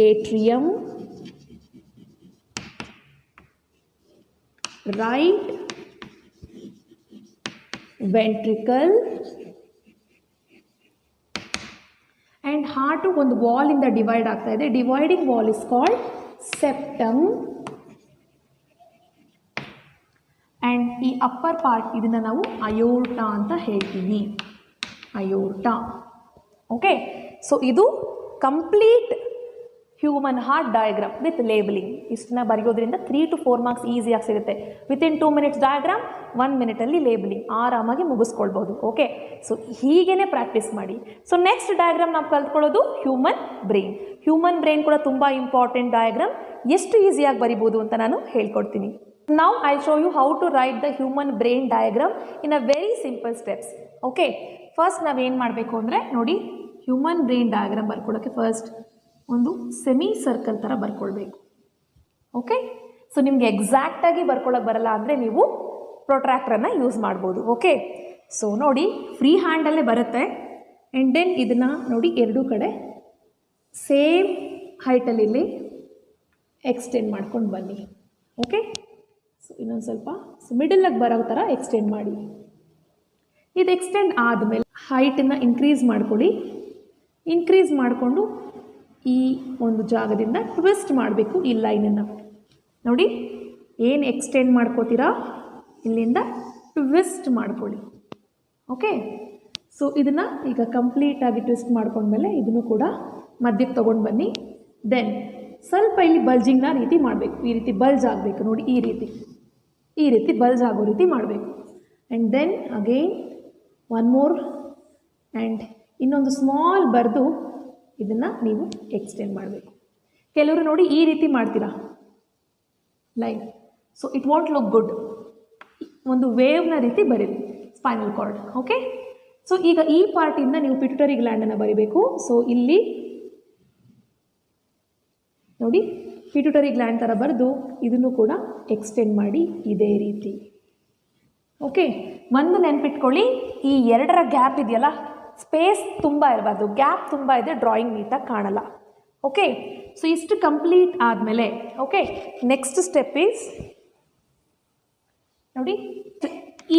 atrium, right ventricle. And heart ಒಂದು ವಾಲಿಂದ ಡಿವೈಡ್ ಆಗ್ತಾ ಇದೆ. Dividing wall is called septum. And ಈ ಅಪ್ಪರ್ ಪಾರ್ಟ್ ಇದನ್ನು ನಾವು ಅಯೋರ್ಟಾ ಅಂತ ಹೇಳ್ತೀವಿ. ಅಯೋರ್ಟಾ. ಓಕೆ, ಸೊ ಇದು complete human heart diagram with labelling. ಇಷ್ಟನ್ನ ಬರೆಯೋದ್ರಿಂದ 3 to 4 ಮಾರ್ಕ್ಸ್ ಈಸಿಯಾಗಿ ಸಿಗುತ್ತೆ. Within 2 minutes diagram, 1 minute labelling ಆರಾಮಾಗಿ ಮುಗಿಸ್ಕೊಳ್ಬೋದು. ಓಕೆ, ಸೊ ಹೀಗೇ ಪ್ರಾಕ್ಟೀಸ್ ಮಾಡಿ. ಸೊ ನೆಕ್ಸ್ಟ್ ಡಯಾಗ್ರಾಮ್ ನಾವು ಕಲ್ತ್ಕೊಳ್ಳೋದು ಹ್ಯೂಮನ್ ಬ್ರೈನ್. ಹ್ಯೂಮನ್ ಬ್ರೈನ್ ಕೂಡ ತುಂಬ ಇಂಪಾರ್ಟೆಂಟ್ ಡಯಾಗ್ರಾಮ್. ಎಷ್ಟು ಈಸಿಯಾಗಿ ಬರಿಬೋದು ಅಂತ ನಾನು ಹೇಳ್ಕೊಡ್ತೀನಿ. Now I'll show you how to write the human brain diagram in a very simple steps. Okay, first ನಾವೇನು ಮಾಡಬೇಕು ಅಂದರೆ ನೋಡಿ, ಹ್ಯೂಮನ್ ಬ್ರೈನ್ ಡಯಾಗ್ರಾಮ್ ಬರ್ಕೊಳ್ಳೋಕ್ಕೆ ಫಸ್ಟ್ ಒಂದು ಸೆಮಿ ಸರ್ಕಲ್ ಥರ ಬರ್ಕೊಳ್ಬೇಕು. ಓಕೆ, ಸೊ ನಿಮಗೆ ಎಕ್ಸಾಕ್ಟಾಗಿ ಬರ್ಕೊಳ್ಳೋಕೆ ಬರಲ್ಲ ಅಂದರೆ ನೀವು ಪ್ರೊಟ್ರಾಕ್ಟ್ರನ್ನು ಯೂಸ್ ಮಾಡ್ಬೋದು. ಓಕೆ, ಸೊ ನೋಡಿ ಫ್ರೀ ಹ್ಯಾಂಡಲ್ಲೇ ಬರುತ್ತೆ. ಆ್ಯಂಡ್ ದೆನ್ ಇದನ್ನು ನೋಡಿ ಎರಡೂ ಕಡೆ ಸೇಮ್ ಹೈಟಲ್ಲಿ ಎಕ್ಸ್ಟೆಂಡ್ ಮಾಡ್ಕೊಂಡು ಬನ್ನಿ. ಓಕೆ, ಸೊ ಇನ್ನೊಂದು ಸ್ವಲ್ಪ ಮಿಡಲಾಗಿ ಬರೋ ಥರ ಎಕ್ಸ್ಟೆಂಡ್ ಮಾಡಿ. ಇದು ಎಕ್ಸ್ಟೆಂಡ್ ಆದಮೇಲೆ ಹೈಟನ್ನು ಇನ್ಕ್ರೀಸ್ ಮಾಡ್ಕೊಳ್ಳಿ. ಇನ್ಕ್ರೀಸ್ ಮಾಡಿಕೊಂಡು ಈ ಒಂದು ಜಾಗದಿಂದ ಟ್ವಿಸ್ಟ್ ಮಾಡಬೇಕು ಈ ಲೈನನ್ನು. ನೋಡಿ ಏನು ಎಕ್ಸ್ಟೆಂಡ್ ಮಾಡ್ಕೋತೀರಾ ಇಲ್ಲಿಂದ ಟ್ವಿಸ್ಟ್ ಮಾಡ್ಕೊಳ್ಳಿ. ಓಕೆ, ಸೊ ಇದನ್ನು ಈಗ ಕಂಪ್ಲೀಟಾಗಿ ಟ್ವಿಸ್ಟ್ ಮಾಡ್ಕೊಂಡ್ಮೇಲೆ ಇದನ್ನು ಕೂಡ ಮಧ್ಯಕ್ಕೆ ತೊಗೊಂಡು ಬನ್ನಿ. ದೆನ್ ಸ್ವಲ್ಪ ಇಲ್ಲಿ ಬಲ್ಜಿಂಗ್ನ ರೀತಿ ಮಾಡಬೇಕು. ಈ ರೀತಿ ಬಲ್ಜ್ ಆಗಬೇಕು ನೋಡಿ, ಈ ರೀತಿ ಬಲ್ಜ್ ಆಗೋ ರೀತಿ ಮಾಡಬೇಕು. And then again one more and ಇನ್ನೊಂದು ಸ್ಮಾಲ್ ಬರೆದು ಇದನ್ನು ನೀವು ಎಕ್ಸ್ಟೆಂಡ್ ಮಾಡಬೇಕು. ಕೆಲವರು ನೋಡಿ ಈ ರೀತಿ ಮಾಡ್ತೀರಾ line, so it want look good. ಒಂದು ವೇವ್ನ ರೀತಿ ಬರೀರಿ ಸ್ಪೈನಲ್ ಕಾರ್ಡ್. ಓಕೆ, ಸೊ ಈಗ ಈ ಪಾರ್ಟಿಂದ ನೀವು ಪಿಟ್ಯುಟರಿ ಗ್ಲ್ಯಾಂಡನ್ನು ಬರೀಬೇಕು. ಸೊ ಇಲ್ಲಿ ನೋಡಿ ಪಿಟ್ಯುಟರಿ ಗ್ಲ್ಯಾಂಡ್ ಥರ ಬರೆದು ಇದನ್ನು ಕೂಡ ಎಕ್ಸ್ಟೆಂಡ್ ಮಾಡಿ ಇದೇ ರೀತಿ. ಓಕೆ, ಒಂದು ನೆನ್ಪಿಟ್ಕೊಳ್ಳಿ, ಈ ಎರಡರ ಗ್ಯಾಪ್ ಇದೆಯಲ್ಲ, ಸ್ಪೇಸ್ ತುಂಬ ಇರಬಾರ್ದು. ಗ್ಯಾಪ್ ತುಂಬ ಇದೆ ಡ್ರಾಯಿಂಗ್ ನೀಟಾಗಿ ಕಾಣಲ್ಲ. ಓಕೆ, ಸೊ ಇಷ್ಟು ಕಂಪ್ಲೀಟ್ ಆದಮೇಲೆ ಓಕೆ ನೆಕ್ಸ್ಟ್ ಸ್ಟೆಪ್ ಈಸ್ ನೋಡಿ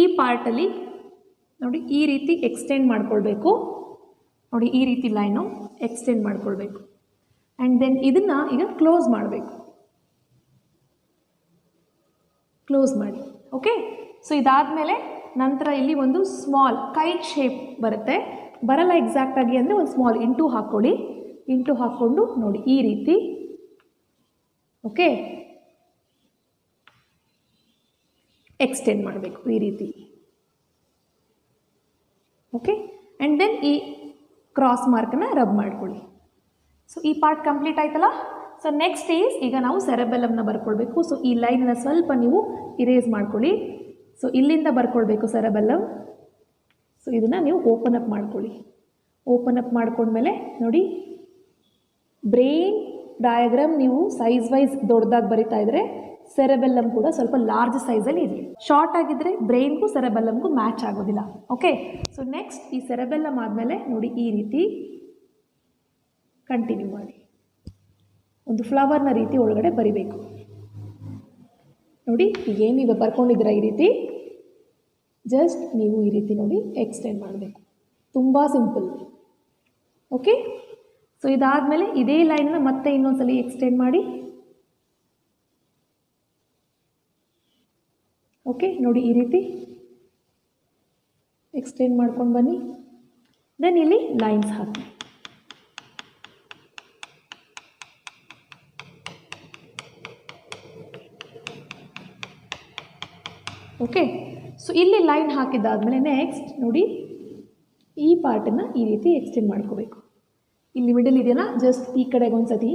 ಈ ಪಾರ್ಟಲ್ಲಿ ನೋಡಿ ಈ ರೀತಿ ಎಕ್ಸ್ಟೆಂಡ್ ಮಾಡ್ಕೊಳ್ಬೇಕು. ನೋಡಿ ಈ ರೀತಿ ಲೈನು ಎಕ್ಸ್ಟೆಂಡ್ ಮಾಡ್ಕೊಳ್ಬೇಕು ಆ್ಯಂಡ್ ದೆನ್ ಇದನ್ನು ಈಗ ಕ್ಲೋಸ್ ಮಾಡಬೇಕು. ಕ್ಲೋಸ್ ಮಾಡಿ. ಓಕೆ, ಸೊ ಇದಾದಮೇಲೆ ನಂತರ ಇಲ್ಲಿ ಒಂದು ಸ್ಮಾಲ್ ಕೈಟ್ ಶೇಪ್ ಬರುತ್ತೆ. ಬರಲ್ಲ ಎಕ್ಸಾಕ್ಟಾಗಿ ಅಂದರೆ ಒಂದು ಸ್ಮಾಲ್ ಇಂಟು ಹಾಕ್ಕೊಳ್ಳಿ. ಇಂಟು ಹಾಕ್ಕೊಂಡು ನೋಡಿ ಈ ರೀತಿ ಓಕೆ ಎಕ್ಸ್ಟೆಂಡ್ ಮಾಡಬೇಕು ಈ ರೀತಿ. ಓಕೆ, ಆ್ಯಂಡ್ ದೆನ್ ಈ ಕ್ರಾಸ್ ಮಾರ್ಕನ್ನು ರಬ್ ಮಾಡ್ಕೊಳ್ಳಿ. ಸೊ ಈ ಪಾರ್ಟ್ ಕಂಪ್ಲೀಟ್ ಆಯ್ತಲ್ಲ. ಸೊ ನೆಕ್ಸ್ಟ್ ಈಸ್ ಈಗ ನಾವು ಸೆರೆಬೆಲ್ಲಮ್ನ ಬರ್ಕೊಳ್ಬೇಕು. ಸೊ ಈ ಲೈನನ್ನು ಸ್ವಲ್ಪ ನೀವು ಇರೇಸ್ ಮಾಡ್ಕೊಳ್ಳಿ. ಸೊ ಇಲ್ಲಿಂದ ಬರ್ಕೊಳ್ಬೇಕು ಸೆರೆಬೆಲ್ಲಮ್. ಸೊ ಇದನ್ನು ನೀವು ಓಪನ್ ಅಪ್ ಮಾಡ್ಕೊಳ್ಳಿ. ಓಪನ್ ಅಪ್ ಮಾಡ್ಕೊಂಡ್ಮೇಲೆ ನೋಡಿ ಬ್ರೈನ್ ಡಯಾಗ್ರಾಮ್ ನೀವು ಸೈಜ್ ವೈಸ್ ದೊಡ್ಡದಾಗಿ ಬರಿತಾ ಇದ್ದರೆ ಸೆರೆಬೆಲ್ಲಮ್ ಕೂಡ ಸ್ವಲ್ಪ ಲಾರ್ಜ್ ಸೈಜಲ್ಲಿ ಇರಲಿ. ಶಾರ್ಟ್ ಆಗಿದ್ದರೆ ಬ್ರೈನ್ಗೂ ಸೆರೆಬೆಲ್ಲಮ್ಗೂ ಮ್ಯಾಚ್ ಆಗೋದಿಲ್ಲ. ಓಕೆ, ಸೊ ನೆಕ್ಸ್ಟ್ ಈ ಸೆರೆಬೆಲ್ಲಮ್ ಆದಮೇಲೆ ನೋಡಿ ಈ ರೀತಿ ಕಂಟಿನ್ಯೂ ಮಾಡಿ. ಒಂದು ಫ್ಲವರ್ನ ರೀತಿ ಒಳಗಡೆ ಬರಿಬೇಕು. ನೋಡಿ ಈಗೇನು ನೀವು ಬರ್ಕೊಂಡಿದ್ದೀರಾ ಈ ರೀತಿ ಜಸ್ಟ್ ನೀವು ಈ ರೀತಿ ನೋಡಿ ಎಕ್ಸ್ಟೆಂಡ್ ಮಾಡಬೇಕು. ತುಂಬ ಸಿಂಪಲ್. ಓಕೆ, ಸೊ ಇದಾದಮೇಲೆ ಇದೇ ಲೈನನ್ನು ಮತ್ತೆ ಇನ್ನೊಂದ್ಸಲಿ ಎಕ್ಸ್ಟೆಂಡ್ ಮಾಡಿ. ಓಕೆ, ನೋಡಿ ಈ ರೀತಿ ಎಕ್ಸ್ಟೆಂಡ್ ಮಾಡ್ಕೊಂಡು ಬನ್ನಿ. ದೆನ್ ಇಲ್ಲಿ ಲೈನ್ಸ್ ಹಾಕಿ. ಓಕೆ, ಸೊ ಇಲ್ಲಿ ಲೈನ್ ಹಾಕಿದ್ದಾದಮೇಲೆ ನೆಕ್ಸ್ಟ್ ನೋಡಿ ಈ ಪಾರ್ಟನ್ನು ಈ ರೀತಿ ಎಕ್ಸ್ಟೆಂಡ್ ಮಾಡ್ಕೋಬೇಕು. ಇಲ್ಲಿ ಮಿಡಲ್ ಇದೆಯಲ್ಲ ಜಸ್ಟ್ ಈ ಕಡೆಗೆ ಒಂದು ಸತಿ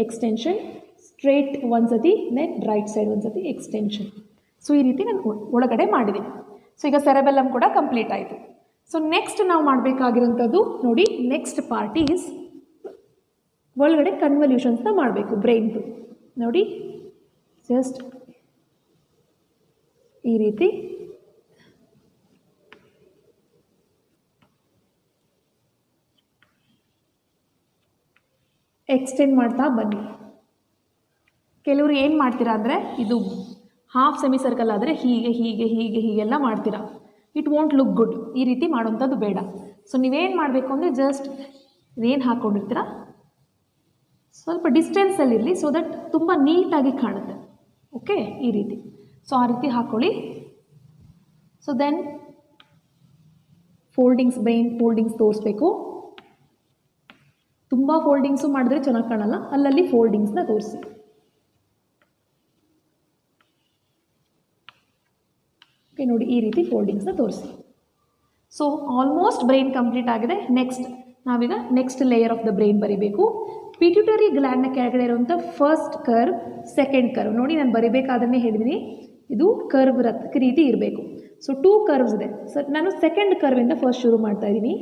ಎಕ್ಸ್ಟೆನ್ಷನ್, ಸ್ಟ್ರೇಟ್ ಒಂದು ಸತಿ, ದೆನ್ ರೈಟ್ ಸೈಡ್ ಒಂದು ಸತಿ ಎಕ್ಸ್ಟೆನ್ಷನ್. ಸೊ ಈ ರೀತಿ ನಾನು ಒಳಗಡೆ ಮಾಡಿದ್ದೀನಿ. ಸೊ ಈಗ ಸೆರೆಬೆಲ್ಲಮ್ ಕೂಡ ಕಂಪ್ಲೀಟ್ ಆಯಿತು. ಸೊ ನೆಕ್ಸ್ಟ್ ನಾವು ಮಾಡಬೇಕಾಗಿರೋಂಥದ್ದು ನೋಡಿ ನೆಕ್ಸ್ಟ್ ಪಾರ್ಟ್ ಈಸ್ ಒಳಗಡೆ ಕನ್ವಲ್ಯೂಷನ್ಸ್ನ ಮಾಡಬೇಕು ಬ್ರೈನ್ದು. ನೋಡಿ ಜಸ್ಟ್ ಈ ರೀತಿ ಎಕ್ಸ್ಟೆಂಡ್ ಮಾಡ್ತಾ ಬನ್ನಿ. ಕೆಲವರು ಏನು ಮಾಡ್ತೀರಾ ಅಂದರೆ ಇದು ಹಾಫ್ ಸೆಮಿ ಸರ್ಕಲ್ ಆದರೆ ಹೀಗೆ ಹೀಗೆ ಹೀಗೆ ಹೀಗೆಲ್ಲ ಮಾಡ್ತೀರಾ. It won't look good. ಈ ರೀತಿ ಮಾಡೋಂಥದ್ದು ಬೇಡ. ಸೊ ನೀವೇನು ಮಾಡಬೇಕು ಅಂದರೆ ಜಸ್ಟ್ ಇದೇನು ಹಾಕ್ಕೊಂಡಿರ್ತೀರ ಸ್ವಲ್ಪ ಡಿಸ್ಟೆನ್ಸಲ್ಲಿರಲಿ, ಸೊ ದಟ್ ತುಂಬ ನೀಟಾಗಿ ಕಾಣುತ್ತೆ. ಓಕೆ, ಈ ರೀತಿ. ಸೊ ಆ ರೀತಿ ಹಾಕ್ಕೊಳ್ಳಿ. So then foldings, brain foldings ತೋರಿಸ್ಬೇಕು. ತುಂಬ ಫೋಲ್ಡಿಂಗ್ಸು ಮಾಡಿದ್ರೆ ಚೆನ್ನಾಗಿ ಕಾಣಲ್ಲ, ಅಲ್ಲಲ್ಲಿ ಫೋಲ್ಡಿಂಗ್ಸ್ನ ತೋರಿಸಿ. ಓಕೆ, ನೋಡಿ ಈ ರೀತಿ ಫೋಲ್ಡಿಂಗ್ಸ್ನ ತೋರಿಸಿ. ಸೊ ಆಲ್ಮೋಸ್ಟ್ ಬ್ರೈನ್ ಕಂಪ್ಲೀಟ್ ಆಗಿದೆ. ನೆಕ್ಸ್ಟ್ ನಾವೀಗ next layer of the brain ಬರಿಬೇಕು. ಪಿಟ್ಯೂಟರಿ ಗ್ಲ್ಯಾಂಡ್ನ ಕೆಳಗಡೆ ಇರುವಂಥ ಫಸ್ಟ್ ಕರ್ವ್, ಸೆಕೆಂಡ್ ಕರ್ವ್. ನೋಡಿ ನಾನು ಬರಿಬೇಕಾದ್ರೆ ಹೇಳಿದ್ದೀನಿ ಇದು ಕರ್ವ್ ರೀತಿ ಇರಬೇಕು. ಸೊ 2 ಕರ್ವ್ಸ್ ಇದೆ. ಸೊ ನಾನು ಸೆಕೆಂಡ್ ಕರ್ವಿಂದ ಫಸ್ಟ್ ಶುರು ಮಾಡ್ತಾ ಇದ್ದೀನಿ.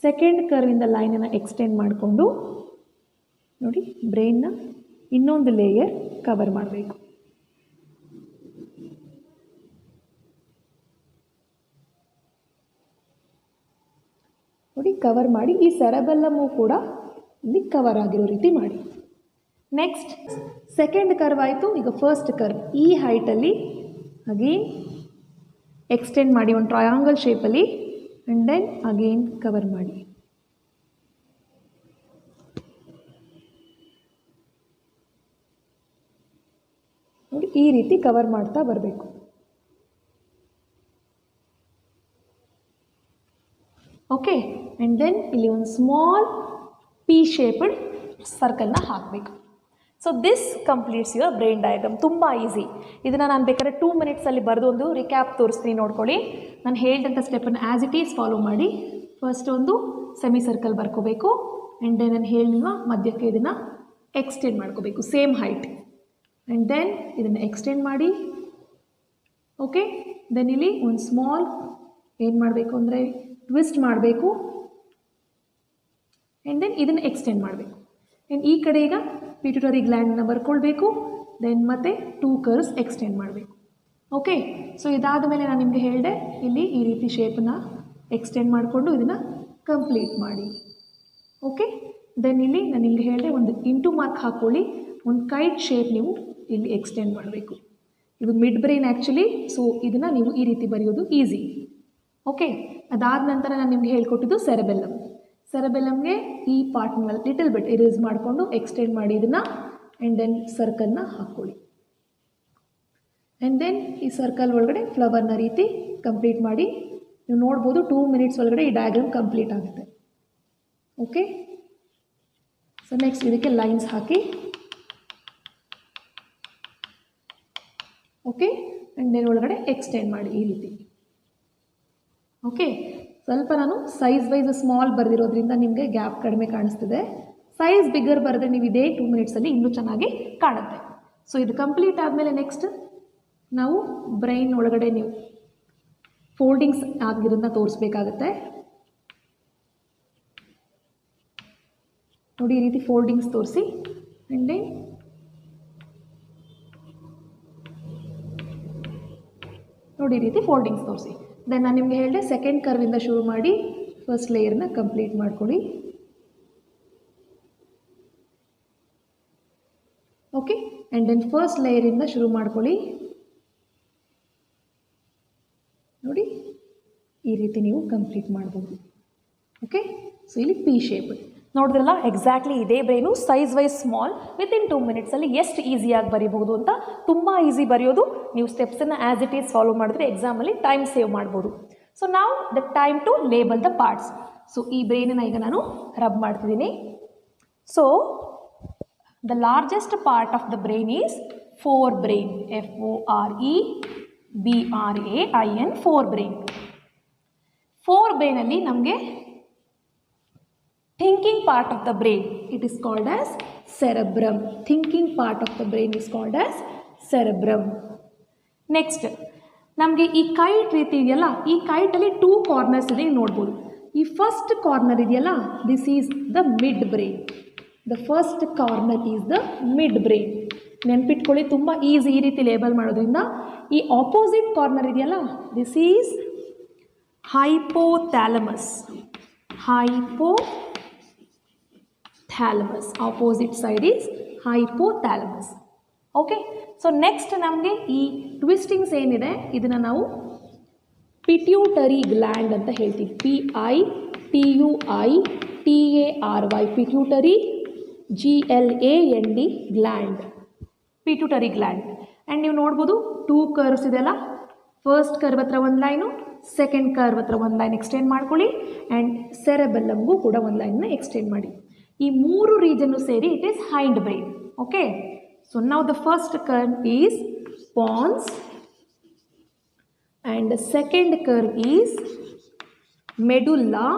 ಸೆಕೆಂಡ್ ಕರ್ವಿಂದ ಲೈನನ್ನು ಎಕ್ಸ್ಟೆಂಡ್ ಮಾಡಿಕೊಂಡು ನೋಡಿ ಬ್ರೈನ್ನ ಇನ್ನೊಂದು ಲೇಯರ್ ಕವರ್ ಮಾಡಬೇಕು. ನೋಡಿ ಕವರ್ ಮಾಡಿ ಈ ಸೆರೆಬೆಲ್ಲಮು ಕೂಡ ಇಲ್ಲಿ ಕವರ್ ಆಗಿರೋ ರೀತಿ ಮಾಡಿ. ನೆಕ್ಸ್ಟ್ ಸೆಕೆಂಡ್ ಕರ್ವ್ ಆಯಿತು. ಈಗ ಫಸ್ಟ್ ಕರ್ವ್ ಈ ಹೈಟಲ್ಲಿ ಅಗೇನ್ ಎಕ್ಸ್ಟೆಂಡ್ ಮಾಡಿ ಒಂದು ಟ್ರಯಾಂಗಲ್ ಶೇಪಲ್ಲಿ ಆ್ಯಂಡ್ ದೆನ್ ಅಗೇನ್ ಕವರ್ ಮಾಡಿ. ನೋಡಿ ಈ ರೀತಿ ಕವರ್ ಮಾಡ್ತಾ ಬರಬೇಕು. ಓಕೆ, ಆ್ಯಂಡ್ ದೆನ್ ಇಲ್ಲಿ ಒಂದು ಸ್ಮಾಲ್ ಪಿ ಶೇಪ್ಡ್ ಸರ್ಕಲ್ನ ಹಾಕಬೇಕು. So this completes your brain diagram. ತುಂಬ ಈಸಿ. ಇದನ್ನು ನಾನು ಬೇಕಾದ್ರೆ 2 ಮಿನಿಟ್ಸಲ್ಲಿ ಬರೆದು ಒಂದು ರಿಕ್ಯಾಪ್ ತೋರಿಸ್ತೀನಿ, ನೋಡ್ಕೊಳ್ಳಿ. ನಾನು ಹೇಳಿದಂಥ ಸ್ಟೆಪ್ಪನ್ನು ಆ್ಯಸ್ ಇಟ್ ಈಸ್ ಫಾಲೋ ಮಾಡಿ. ಫಸ್ಟ್ ಒಂದು ಸೆಮಿ ಸರ್ಕಲ್ ಬರ್ಕೋಬೇಕು ಆ್ಯಂಡ್ ದೆನ್ ನಾನು ಹೇಳಿಲ್ವಾ ಮಧ್ಯಕ್ಕೆ ಇದನ್ನು ಎಕ್ಸ್ಟೆಂಡ್ ಮಾಡ್ಕೋಬೇಕು ಸೇಮ್ ಹೈಟ್ ಆ್ಯಂಡ್ ದೆನ್ ಇದನ್ನು ಎಕ್ಸ್ಟೆಂಡ್ ಮಾಡಿ. ಓಕೆ, ದೆನ್ ಇಲ್ಲಿ ಒಂದು ಸ್ಮಾಲ್ ಏನು ಮಾಡಬೇಕು ಅಂದರೆ ಟ್ವಿಸ್ಟ್ ಮಾಡಬೇಕು ಆ್ಯಂಡ್ ದೆನ್ ಇದನ್ನು ಎಕ್ಸ್ಟೆಂಡ್ ಮಾಡಬೇಕು. ಆ್ಯಂಡ್ ಈ ಕಡೆ ಈಗ ಪಿಟ್ಯೂಟರಿ ಗ್ಲ್ಯಾಂಡನ್ನ ಬರ್ಕೊಳ್ಬೇಕು. ದೆನ್ ಮತ್ತೆ 2 ಕರ್ವ್ಸ್ ಎಕ್ಸ್ಟೆಂಡ್ ಮಾಡಬೇಕು. ಓಕೆ, ಸೊ ಇದಾದ ಮೇಲೆ ನಾನು ನಿಮಗೆ ಹೇಳಿದೆ ಇಲ್ಲಿ ಈ ರೀತಿ ಶೇಪನ್ನ ಎಕ್ಸ್ಟೆಂಡ್ ಮಾಡಿಕೊಂಡು ಇದನ್ನು ಕಂಪ್ಲೀಟ್ ಮಾಡಿ. ಓಕೆ, ದೆನ್ ಇಲ್ಲಿ ನಾನು ನಿಮಗೆ ಹೇಳಿದೆ ಒಂದು ಇಂಟು ಮಾರ್ಕ್ ಹಾಕ್ಕೊಳ್ಳಿ, ಒಂದು ಕೈಟ್ ಶೇಪ್ ನೀವು ಇಲ್ಲಿ ಎಕ್ಸ್ಟೆಂಡ್ ಮಾಡಬೇಕು. ಇದು ಮಿಡ್ ಬ್ರೈನ್ ಆ್ಯಕ್ಚುಲಿ. ಸೊ ಇದನ್ನು ನೀವು ಈ ರೀತಿ ಬರೆಯೋದು ಈಸಿ. ಓಕೆ, ಅದಾದ ನಂತರ ನಾನು ನಿಮಗೆ ಹೇಳ್ಕೊಟ್ಟಿದ್ದು ಸೆರೆಬೆಲ್ಲಮ್. ಸೆರೆಬೆಲ್ಲಮ್ಗೆ ಈ ಪಾರ್ಟ್ನ ಲಿಟಲ್ ಬಿಟ್ ಇರೇಸ್ ಮಾಡಿಕೊಂಡು ಎಕ್ಸ್ಟೆಂಡ್ ಮಾಡಿ ಇದನ್ನು, ಆ್ಯಂಡ್ ದೆನ್ ಸರ್ಕಲ್ನ ಹಾಕ್ಕೊಳ್ಳಿ. ಆ್ಯಂಡ್ ದೆನ್ ಈ ಸರ್ಕಲ್ ಒಳಗಡೆ ಫ್ಲವರ್ನ ರೀತಿ ಕಂಪ್ಲೀಟ್ ಮಾಡಿ. ನೀವು ನೋಡ್ಬೋದು 2 ಮಿನಿಟ್ಸ್ ಒಳಗಡೆ ಈ ಡಯಾಗ್ರಾಮ್ ಕಂಪ್ಲೀಟ್ ಆಗುತ್ತೆ. ಓಕೆ, ಸೊ ನೆಕ್ಸ್ಟ್ ಇದಕ್ಕೆ ಲೈನ್ಸ್ ಹಾಕಿ. ಓಕೆ, ಆ್ಯಂಡ್ ದೆನ್ ಒಳಗಡೆ ಎಕ್ಸ್ಟೆಂಡ್ ಮಾಡಿ ಈ ರೀತಿ. ಓಕೆ, ಸ್ವಲ್ಪ ನಾನು ಸೈಜ್ ವೈಸ್ ಸ್ಮಾಲ್ ಬರೆದಿರೋದ್ರಿಂದ ನಿಮಗೆ ಗ್ಯಾಪ್ ಕಡಿಮೆ ಕಾಣಿಸ್ತಿದೆ. ಸೈಜ್ ಬಿಗ್ಗರ್ ಬರೆದ್ರೆ ನೀವು ಇದೇ 2 ಮಿನಿಟ್ಸಲ್ಲಿ ಇನ್ನೂ ಚೆನ್ನಾಗಿ ಕಾಣುತ್ತೆ. ಸೊ ಇದು ಕಂಪ್ಲೀಟ್ ಆದಮೇಲೆ ನೆಕ್ಸ್ಟ್ ನಾವು ಬ್ರೈನ್ ಒಳಗಡೆ ನೀವು ಫೋಲ್ಡಿಂಗ್ಸ್ ಆಗಿರೋದನ್ನ ತೋರಿಸ್ಬೇಕಾಗತ್ತೆ. ನೋಡಿ ಈ ರೀತಿ ಫೋಲ್ಡಿಂಗ್ಸ್ ತೋರಿಸಿ. ಆ್ಯಂಡ್ ದೆನ್ ನೋಡಿ ಈ ರೀತಿ ಫೋಲ್ಡಿಂಗ್ಸ್ ತೋರಿಸಿ. ದೆನ್ ನಾನು ನಿಮಗೆ ಹೇಳಿದೆ ಸೆಕೆಂಡ್ ಕರ್ವಿಂದ ಶುರು ಮಾಡಿ ಫಸ್ಟ್ ಲೇಯರ್ನ ಕಂಪ್ಲೀಟ್ ಮಾಡ್ಕೊಳ್ಳಿ. ಓಕೆ, ಆ್ಯಂಡ್ ದೆನ್ ಫಸ್ಟ್ ಲೇಯರಿಂದ ಶುರು ಮಾಡ್ಕೊಳ್ಳಿ. ನೋಡಿ ಈ ರೀತಿ ನೀವು ಕಂಪ್ಲೀಟ್ ಮಾಡ್ಬೋದು. ಓಕೆ, ಸೊ ಇಲ್ಲಿ ಪಿ ಶೇಪ್ ನೋಡಿದ್ರಲ್ಲ, ಎಕ್ಸಾಕ್ಟ್ಲಿ ಇದೇ brain size wise small within 2 ಮಿನಿಟ್ಸಲ್ಲಿ ಎಷ್ಟು ಈಸಿಯಾಗಿ ಬರೀಬಹುದು ಅಂತ. ತುಂಬ ಈಸಿ ಬರೆಯೋದು. ನೀವು ಸ್ಟೆಪ್ಸನ್ನು ಆ್ಯಸ್ ಇಟ್ ಈಸ್ ಫಾಲೋ ಮಾಡಿದ್ರೆ ಎಕ್ಸಾಮಲ್ಲಿ ಟೈಮ್ ಸೇವ್ ಮಾಡ್ಬೋದು. ಸೊ ನಾವು the time to label the parts. So ಈ ಬ್ರೈನನ್ನು ಈಗ ನಾನು ರಬ್ ಮಾಡ್ತಿದ್ದೀನಿ. So the largest part of the brain is forebrain, FOREBRAIN, forebrain. ಫೋರ್ ಬ್ರೈನಲ್ಲಿ ನಮಗೆ thinking part of the brain, it is called as cerebrum. Thinking part of the brain is called as cerebrum. Next, ನಮಗೆ ಈ kite ರೀತಿ ಇದೆಯಲ್ಲ, ಈ ಕೈಟಲ್ಲಿ 2 corners ಇದೆ ನೋಡ್ಬೋದು. ಈ ಫಸ್ಟ್ ಕಾರ್ನರ್ ಇದೆಯಲ್ಲ, this is the mid brain. The first corner is the mid brain. ನೆನ್ಪಿಟ್ಕೊಳ್ಳಿ, ತುಂಬ ಈಸಿ ಈ ರೀತಿ ಲೇಬಲ್ ಮಾಡೋದ್ರಿಂದ. ಈ ಆಪೋಸಿಟ್ ಕಾರ್ನರ್ ಇದೆಯಲ್ಲ, this is hypothalamus. Opposite side is hypothalamus. Okay, so next ನಮಗೆ ಈ ಟ್ವಿಸ್ಟಿಂಗ್ಸ್ ಏನಿದೆ ಇದನ್ನು ನಾವು ಪಿಟ್ಯೂಟರಿ ಗ್ಲ್ಯಾಂಡ್ ಅಂತ ಹೇಳ್ತೀವಿ. PITUITARY, pituitary, GLAND, gland, pituitary gland. And ನೀವು ನೋಡ್ಬೋದು 2 ಕರ್ವ್ಸ್ ಇದೆಲ್ಲ. ಫಸ್ಟ್ ಕರ್ವ್ ಹತ್ರ ಒಂದು ಲೈನು, ಸೆಕೆಂಡ್ ಕರ್ವ್ ಹತ್ರ ಒಂದು ಲೈನ್ ಎಕ್ಸ್ಟೆಂಡ್ ಮಾಡ್ಕೊಳ್ಳಿ. ಆ್ಯಂಡ್ ಸೆರೆಬೆಲ್ಲಮ್ಗೂ ಕೂಡ ಒಂದು ಲೈನ್ನ ಎಕ್ಸ್ಟೆಂಡ್ ಮಾಡಿ. ಈ 3 ರೀಜನ್ನು ಸೇರಿ it is hind brain. Okay, so now the first curve is pons and the second curve is medulla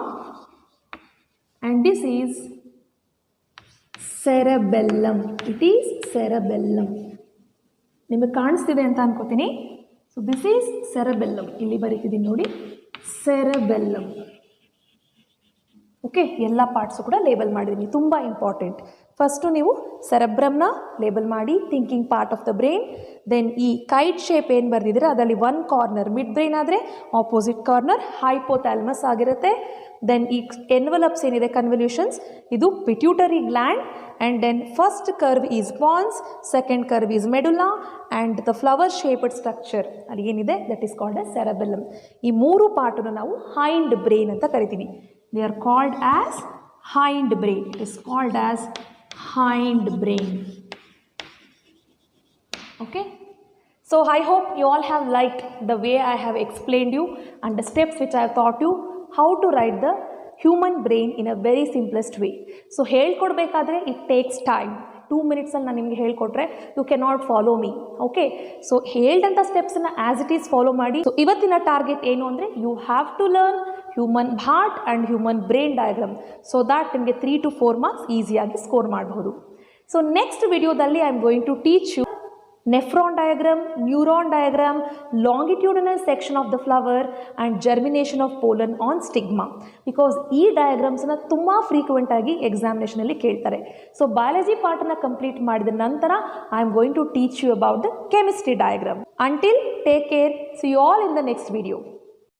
and this is cerebellum. It is cerebellum. ನಿಮಗೆ ಕಾಣಿಸ್ತಿದೆ ಅಂತ ಅನ್ಕೋತೀನಿ. So this is cerebellum. ಇಲ್ಲಿ ಬರೀತಿದ್ದೀನಿ ನೋಡಿ, ಸೆರೆಬೆಲ್ಲಮ್. ಓಕೆ, ಎಲ್ಲ parts ಕೂಡ label ಮಾಡಿದ್ದೀನಿ. ತುಂಬ ಇಂಪಾರ್ಟೆಂಟ್. ಫಸ್ಟು ನೀವು ಸೆರೆಬ್ರಮ್ನ ಲೇಬಲ್ ಮಾಡಿ, thinking part of the brain. Then ಈ ಕೈಟ್ ಶೇಪ್ ಏನು ಬರೆದಿದ್ರೆ ಅದರಲ್ಲಿ 1 ಕಾರ್ನರ್ ಮಿಡ್ ಬ್ರೈನ್ ಆದರೆ ಆಪೋಸಿಟ್ ಕಾರ್ನರ್ ಹೈಪೋಥ್ಯಾಲಮಸ್ ಆಗಿರುತ್ತೆ. ದೆನ್ ಈ ಎನ್ವಲಪ್ಸ್ ಏನಿದೆ ಕನ್ವಲ್ಯೂಷನ್ಸ್, ಇದು pituitary gland. And then first curve is pons, second curve is medulla and the flower shaped structure ಅಲ್ಲಿ ಏನಿದೆ that is called as cerebellum. ಈ 3 ಪಾರ್ಟನ್ನು ನಾವು hind brain ಅಂತ ಕರಿತೀವಿ. They are called as hind brain. It is called as hind brain. Okay. So I hope you all have liked the way I have explained you and the steps which I have taught you how to write the human brain in a very simplest way. So ಹೇಳ್ಕೊಡ್ಬೇಕಾದ್ರೆ it takes time. 2 ಮಿನಿಟ್ಸಲ್ಲಿ ನಾನು ನಿಮಗೆ ಹೇಳ್ಕೊಟ್ರೆ you cannot follow me. Okay, so ಹೇಳ್ದಂಥ ಸ್ಟೆಪ್ಸನ್ನು as it is follow ಮಾಡಿ. So ಇವತ್ತಿನ target ಏನು ಅಂದರೆ you have to learn human heart and human brain diagram. So that ನಿಮಗೆ 3 to 4 ಮಾರ್ಕ್ಸ್ ಈಸಿಯಾಗಿ ಸ್ಕೋರ್ ಮಾಡಬಹುದು. ಸೊ ನೆಕ್ಸ್ಟ್ ವಿಡಿಯೋದಲ್ಲಿ I am going to teach you nephron diagram, neuron diagram, longitudinal section of the flower and germination of pollen on stigma. Because ಈ ಡಯಾಗ್ರಾಮ್ಸನ್ನು ತುಂಬ frequent ಆಗಿ ಎಕ್ಸಾಮಿನೇಷನಲ್ಲಿ ಕೇಳ್ತಾರೆ. So biology ಪಾರ್ಟನ್ನು complete ಮಾಡಿದ ನಂತರ I am going to teach you about the chemistry diagram. Until take care, see you all in the next video.